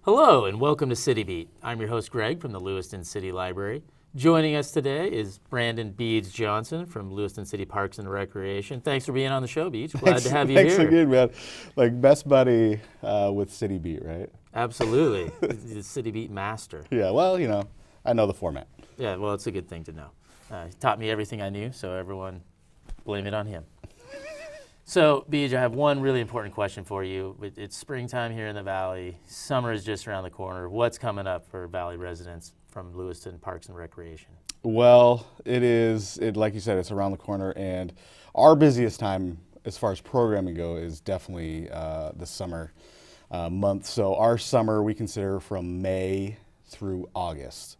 Hello and welcome to City Beat. I'm your host Greg from the Lewiston City Library. Joining us today is Brandon Beeg Johnson from Lewiston City Parks and Recreation. Thanks for being on the show, Beeg. Glad to have you Thanks here. again, man. Like best buddy with City Beat, right? Absolutely. The City Beat master. Yeah, well, you know, I know the format. Yeah, well, it's a good thing to know. He taught me everything I knew, so everyone blame it on him. So, Beej, I have one really important question for you. It's springtime here in the Valley. Summer is just around the corner. What's coming up for Valley residents from Lewiston Parks and Recreation? Well, like you said, it's around the corner, and our busiest time as far as programming go is definitely the summer month. So our summer we consider from May through August.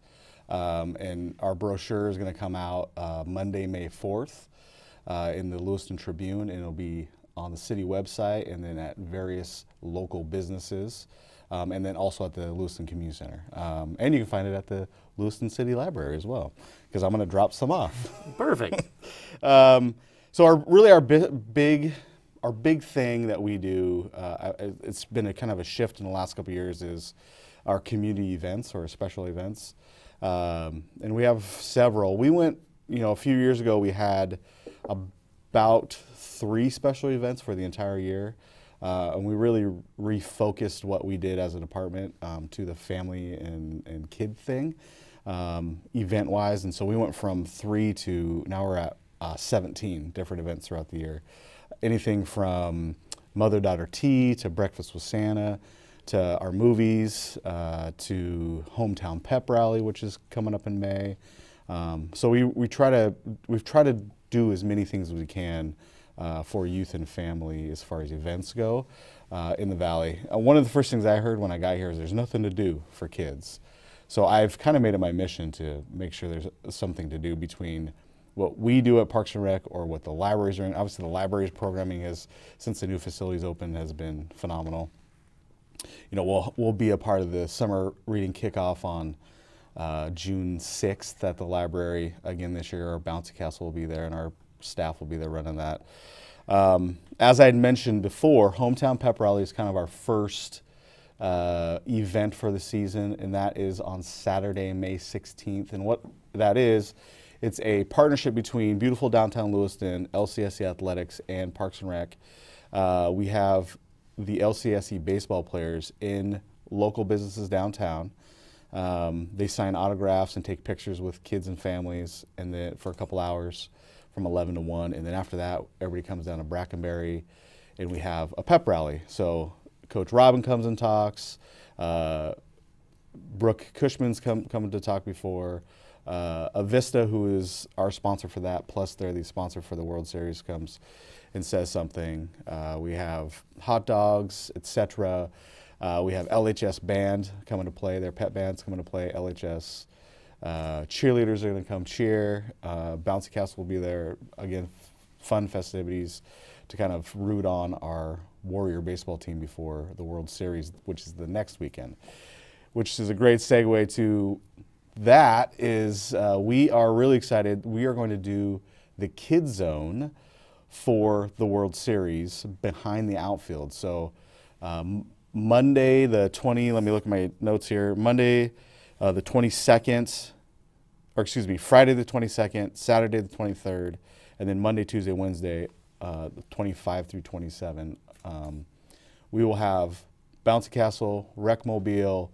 And our brochure is going to come out Monday, May 4th. In the Lewiston Tribune, and it'll be on the city website and then at various local businesses, and then also at the Lewiston Community Center. And you can find it at the Lewiston City Library as well, because I'm going to drop some off. Perfect. So our big thing that we do, it's been a kind of a shift in the last couple of years, is our community events or special events. And we have several. We went, a few years ago we had about 3 special events for the entire year. And we really refocused what we did as a department to the family and kid thing, event-wise. And so we went from 3 to now we're at 17 different events throughout the year. Anything from mother-daughter tea to breakfast with Santa to our movies to hometown pep rally, which is coming up in May. So we've tried to do as many things as we can for youth and family as far as events go in the Valley. One of the first things I heard when I got here is there's nothing to do for kids. So I've kind of made it my mission to make sure there's something to do between what we do at Parks and Rec or what the libraries are doing. Obviously the library's programming since the new facilities opened, has been phenomenal. We'll be a part of the summer reading kickoff on June 6th at the library. Again, this year our Bouncy Castle will be there and our staff will be there running that. As I had mentioned before, Hometown Pep Rally is kind of our first event for the season, and that is on Saturday, May 16th. And what that is, it's a partnership between beautiful downtown Lewiston, LCSC Athletics, and Parks and Rec. We have the LCSC baseball players in local businesses downtown. They sign autographs and take pictures with kids and families, and then for a couple hours from 11 to 1. And then after that, everybody comes down to Brackenberry, and we have a pep rally. So Coach Robin comes and talks. Brooke Cushman's coming to talk before. Avista, who is our sponsor for that, plus they're the sponsor for the World Series, comes and says something. We have hot dogs, etc. We have LHS band coming to play. Their pet band's coming to play. LHS cheerleaders are going to come cheer. Bouncy Castle will be there. Again, fun festivities to kind of root on our Warrior baseball team before the World Series, which is the next weekend. Which is a great segue to that is we are really excited. We are going to do the Kids Zone for the World Series behind the outfield. So Monday the 20, let me look at my notes here. Monday the 22nd, or excuse me, Friday the 22nd, Saturday the 23rd, and then Monday, Tuesday, Wednesday, the 25 through 27. We will have Bouncy Castle, Rec Mobile.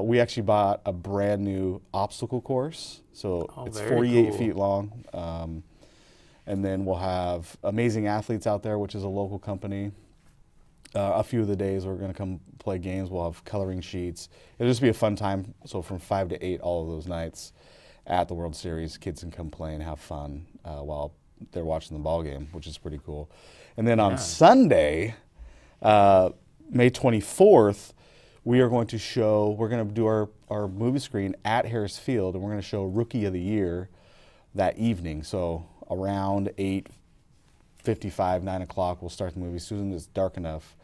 We actually bought a brand new obstacle course, so it's 48 cool. feet long. And then we'll have Amazing Athletes out there, which is a local company. A few of the days we're going to come play games. We'll have coloring sheets. It'll just be a fun time. So from 5 to 8 all of those nights at the World Series, kids can come play and have fun while they're watching the ball game, which is pretty cool. And then on Sunday, May 24th, we're going to do our movie screen at Harris Field, and we're going to show Rookie of the Year that evening. So around 8:55, 9 o'clock, we'll start the movie. As soon as it's dark enough,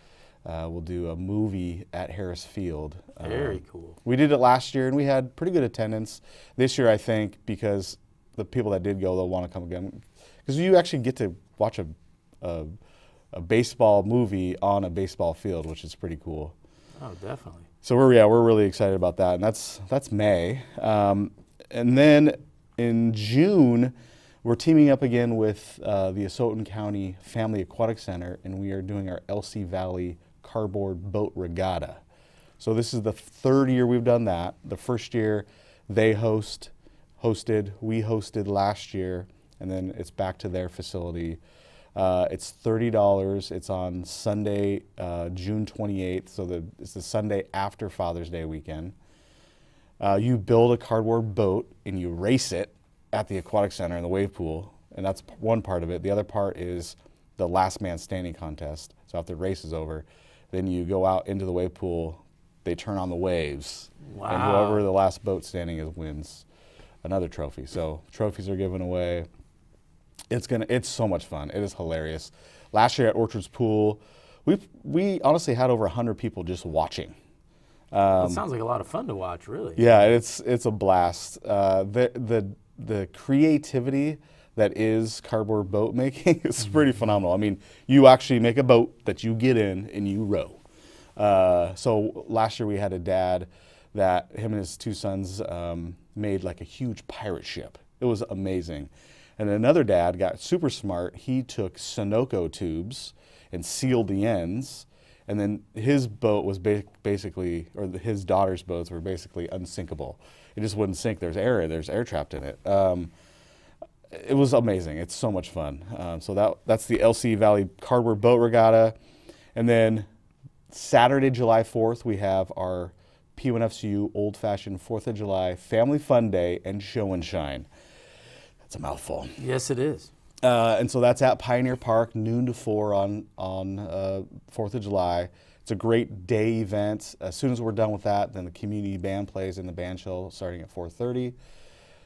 we'll do a movie at Harris Field. Very cool. We did it last year, and we had pretty good attendance. This year, I think, because the people that did go, they'll want to come again. Because you actually get to watch a baseball movie on a baseball field, which is pretty cool. Oh, definitely. So we're really excited about that, and that's May. And then in June, we're teaming up again with the Asotin County Family Aquatic Center, and we are doing our LC Valley Cardboard Boat Regatta. So this is the third year we've done that. The first year they hosted, we hosted last year, and then it's back to their facility. It's $30. It's on Sunday, June 28th, so it's the Sunday after Father's Day weekend. You build a cardboard boat and you race it at the aquatic center in the wave pool, and that's one part of it. The other part is the last man standing contest. So after the race is over, then you go out into the wave pool, they turn on the waves, and whoever the last boat standing is wins another trophy. So trophies are given away. It's so much fun. It is hilarious. Last year at Orchard's Pool, we honestly had over 100 people just watching. It sounds like a lot of fun to watch, really. Yeah, it's a blast. The creativity that is cardboard boat making is pretty phenomenal. I mean, you actually make a boat that you get in and you row. So last year we had a dad that him and his two sons made like a huge pirate ship. It was amazing. And another dad got super smart. He took Sunoco tubes and sealed the ends. And then his boat was basically, or his daughter's boats were basically unsinkable. It just wouldn't sink. There's air trapped in it. It was amazing. It's so much fun. So that's the LC Valley Cardboard Boat Regatta. And then Saturday, July 4th, we have our P1FCU Old Fashioned 4th of July Family Fun Day and Show and Shine. That's a mouthful. Yes, it is. And so that's at Pioneer Park, noon to 4 on 4th of July. It's a great day event. As soon as we're done with that, then the community band plays in the band shell starting at 4:30.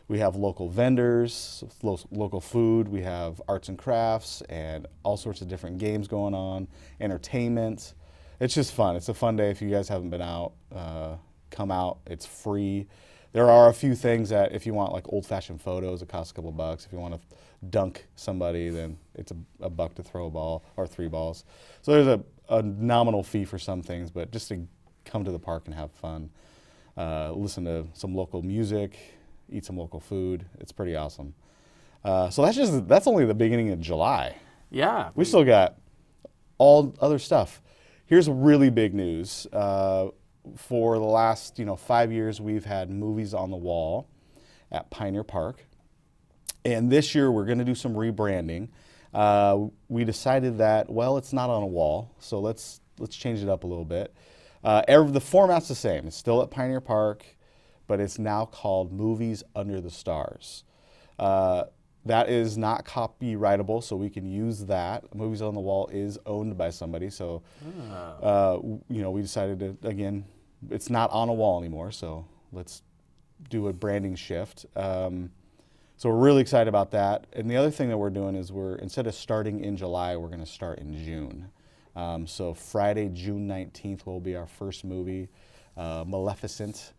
We have local vendors, local food. We have arts and crafts and all sorts of different games going on, entertainment. It's just fun. It's a fun day. If you guys haven't been out, come out. It's free. There are a few things that if you want like old-fashioned photos, it costs a couple bucks. If you want to dunk somebody, then it's a buck to throw a ball or 3 balls. So there's a nominal fee for some things, but just to come to the park and have fun, listen to some local music, eat some local food. It's pretty awesome. So that's only the beginning of July. Yeah. We still got all other stuff. Here's really big news. For the last 5 years, we've had movies on the wall at Pioneer Park. And this year, we're going to do some rebranding. We decided that, well, it's not on a wall, so let's change it up a little bit. The format's the same. It's still at Pioneer Park, but it's now called Movies Under the Stars. That is not copyrightable, so we can use that. Movies on the Wall is owned by somebody, so we decided to, again, it's not on a wall anymore, so let's do a branding shift. So we're really excited about that. And the other thing that we're doing is instead of starting in July, we're going to start in June. So Friday, June 19th will be our first movie, Maleficent.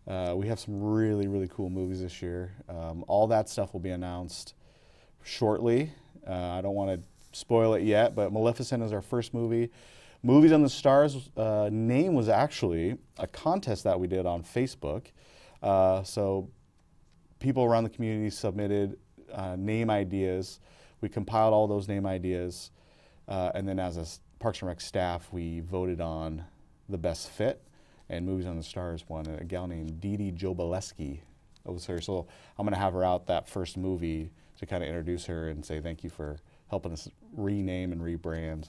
We have some really, really cool movies this year. All that stuff will be announced shortly. I don't want to spoil it yet, but Maleficent is our first movie. Movies on the Stars name was actually a contest that we did on Facebook. So people around the community submitted name ideas. We compiled all those name ideas, and then as a Parks and Rec staff, we voted on the best fit, and Movies on the Stars won. A gal named Dee Dee Jobaleski was her. So I'm going to have her out that first movie to kind of introduce her and say thank you for helping us rename and rebrand.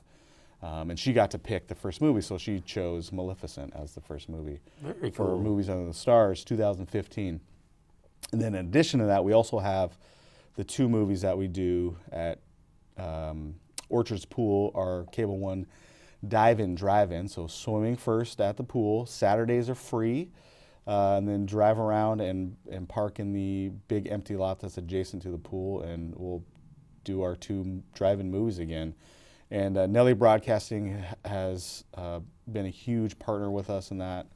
And she got to pick the first movie, so she chose Maleficent as the first movie. Very cool. For Movies Under the Stars, 2015. And then in addition to that, we also have the 2 movies that we do at Orchard's Pool, our Cable One dive-in, drive-in. So swimming first at the pool. Saturdays are free. And then drive around and park in the big empty lot that's adjacent to the pool, and we'll do our 2 drive-in movies again. And Nelly Broadcasting has been a huge partner with us in that.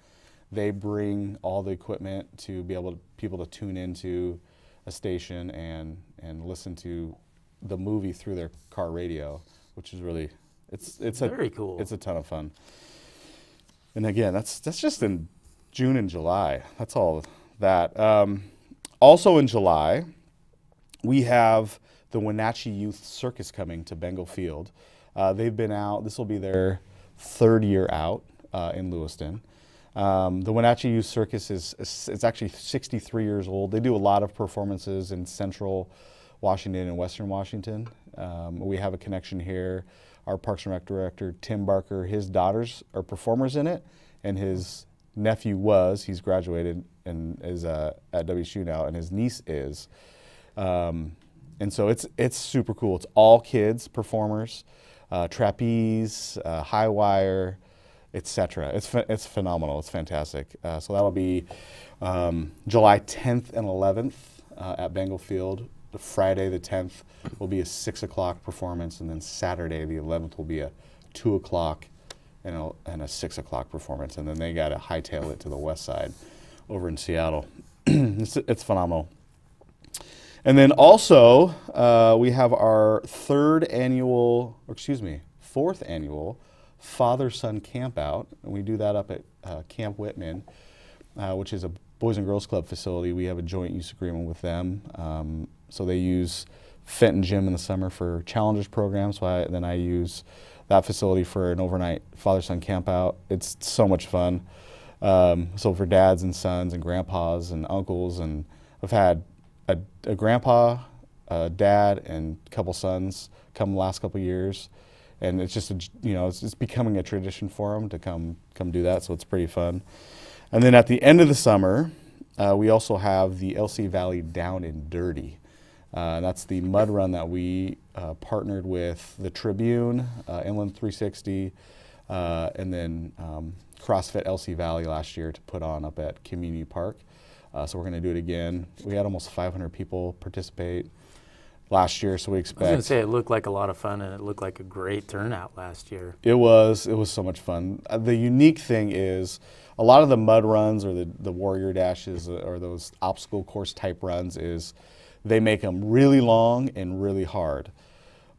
They bring all the equipment to be able to people to tune into a station and listen to the movie through their car radio, which is really it's very cool. It's a ton of fun. And again, that's just in June and July. That's all that. Also in July, we have the Wenatchee Youth Circus coming to Bengal Field. They've been out. This will be their 3rd year out in Lewiston. The Wenatchee Youth Circus it's actually 63 years old. They do a lot of performances in Central Washington and Western Washington. We have a connection here. Our Parks and Rec director, Tim Barker, his daughters are performers in it, and his nephew he's graduated and is at WSU now, and his niece is. And so it's super cool. It's all kids performers, trapeze, high wire, etc. It's phenomenal. It's fantastic. So that'll be July 10th and 11th at Bengal Field. The Friday the 10th will be a 6 o'clock performance, and then Saturday the 11th will be a 2 o'clock and a 6 o'clock performance, and then they got to hightail it to the west side over in Seattle. It's phenomenal. And then also we have our 4th annual father-son camp out, and we do that up at Camp Whitman, which is a Boys and Girls Club facility. We have a joint use agreement with them. So they use Fenton Gym in the summer for Challengers programs. So then I use that facility for an overnight father-son camp out. It's so much fun. So for dads and sons and grandpas and uncles, and I've had a grandpa, a dad, and a couple sons come the last couple years, and it's just it's becoming a tradition for them to come do that. So it's pretty fun. And then at the end of the summer, we also have the LC Valley Down and Dirty. That's the mud run that we partnered with the Tribune, Inland 360, and then CrossFit LC Valley last year to put on up at Community Park. So we're going to do it again. We had almost 500 people participate last year, so we expect. I was going to say it looked like a lot of fun, and it looked like a great turnout last year. It was so much fun. The unique thing is a lot of the mud runs or the warrior dashes or those obstacle course type runs is they make them really long and really hard.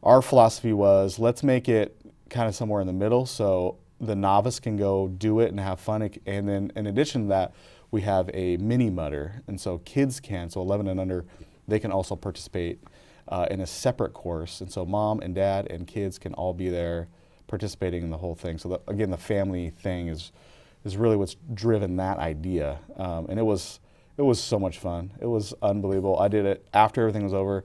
Our philosophy was, let's make it kind of somewhere in the middle so the novice can go do it and have fun. And then in addition to that, we have a mini mudder. And so kids so 11 and under, they can also participate in a separate course. And so mom and dad and kids can all be there participating in the whole thing. So again, the family thing is really what's driven that idea. And it was so much fun. It was unbelievable. I did it after everything was over.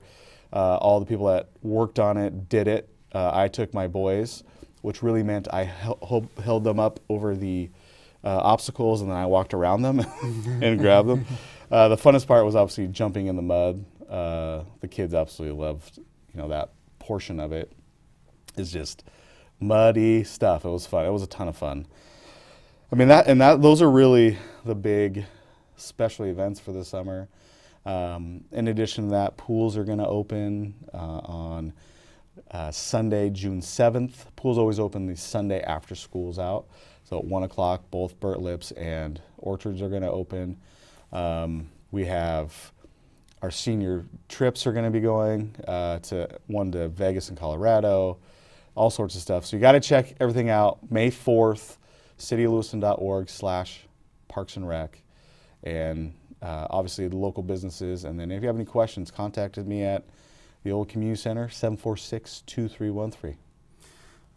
All the people that worked on it did it. I took my boys, which really meant I held them up over the obstacles, and then I walked around them and grabbed them. The funnest part was obviously jumping in the mud. The kids absolutely loved, that portion of it. It's just muddy stuff. It was fun. It was a ton of fun. I mean, those are really the big special events for the summer. In addition to that, pools are going to open on Sunday, June 7th. Pools always open the Sunday after school's out. So at 1 o'clock, both Burt Lips and Orchards are going to open. We have our senior trips are going to be going to Vegas and Colorado, all sorts of stuff. So you got to check everything out. May 4th, cityoflewiston.org/Parks and Rec. And obviously the local businesses. And then if you have any questions, contact me at the Old Community Center, 746-2313.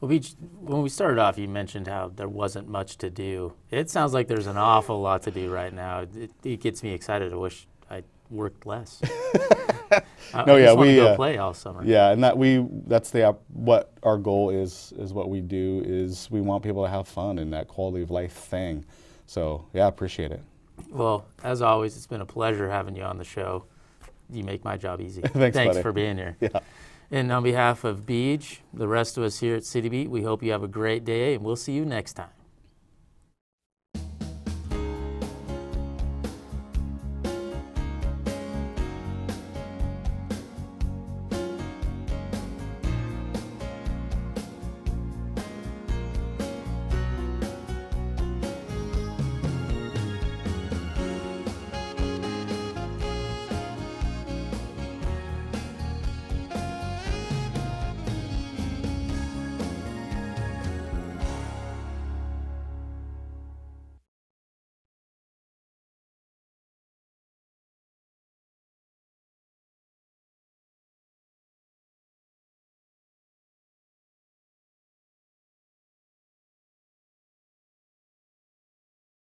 Well, when we started off, you mentioned how there wasn't much to do. It sounds like there's an awful lot to do right now. It gets me excited. I wish I worked less. I just want to go play all summer. Yeah, and that's what our goal is what we do is we want people to have fun and that quality of life thing. So yeah, I appreciate it. Well, as always, it's been a pleasure having you on the show. You make my job easy. Thanks buddy. For being here. Yeah. And on behalf of Beeg, the rest of us here at City Beat, we hope you have a great day, and we'll see you next time.